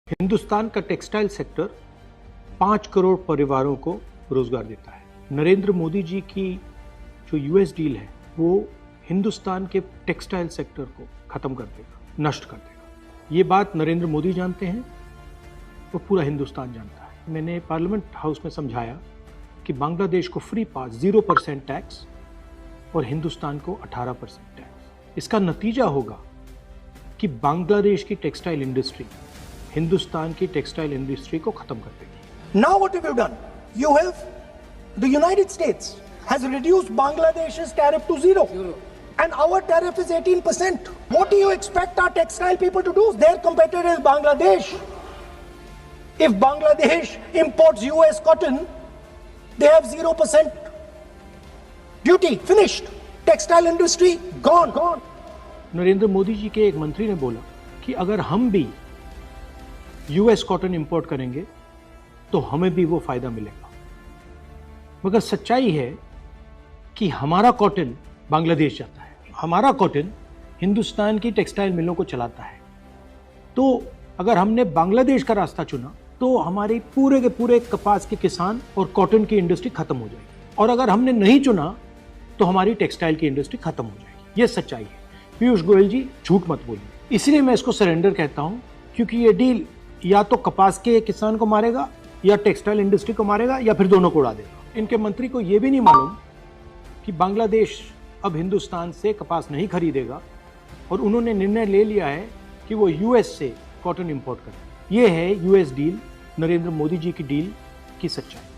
हिंदुस्तान का textile sector 5 crore परिवारों को रोजगार देता है। नरेंद्र मोदी जी की जो यूएस डील है वो हिंदुस्तान के टेक्सटाइल सेक्टर को खत्म कर देगा, नष्ट कर देगा। ये बात नरेंद्र मोदी जानते हैं और पूरा हिंदुस्तान जानता है। मैंने पार्लियामेंट हाउस में समझाया कि बांग्लादेश को फ्री पास 0% टैक्स और हिंदुस्तान को 18% टैक्स। इसका नतीजा होगा कि बांग्लादेश की टेक्सटाइल इंडस्ट्री हिंदुस्तान की टेक्सटाइल इंडस्ट्री को खत्म कर देगी। Now what have you done? You have, the United States has reduced Bangladesh's tariff to zero. And our tariff is 18%. What do you expect our textile people to do? Their competitor is Bangladesh. If Bangladesh imports US cotton, they have 0% duty. Finished. Textile industry gone. Narendra Modi ji के एक मंत्री ने बोला कि अगर हम भी US cotton import करेंगे तो हमें भी वो फायदा मिलेगा। मगर सच्चाई है कि हमारा कॉटन बांग्लादेश जाता है, हमारा कॉटन हिंदुस्तान की टेक्सटाइल मिलों को चलाता है। तो अगर हमने बांग्लादेश का रास्ता चुना तो हमारे पूरे के पूरे कपास के किसान और कॉटन की इंडस्ट्री खत्म हो जाएगी, और अगर हमने नहीं चुना तो हमारी टेक्सटाइल की इंडस्ट्री खत्म हो जाएगी। ये सच्चाई है। पीयूष गोयल जी झूठ मत बोलिए। इसलिए मैं इसको सरेंडर कहता हूं, क्योंकि ये डील या तो कपास के किसान को मारेगा या टेक्सटाइल इंडस्ट्री को मारेगा या फिर दोनों को उड़ा देगा। इनके मंत्री को यह भी नहीं मालूम कि बांग्लादेश अब हिंदुस्तान से कपास नहीं खरीदेगा और उन्होंने निर्णय ले लिया है कि वो यूएस से कॉटन इंपोर्ट करें। ये है यूएस डील, नरेंद्र मोदी जी की डील की सच्चाई।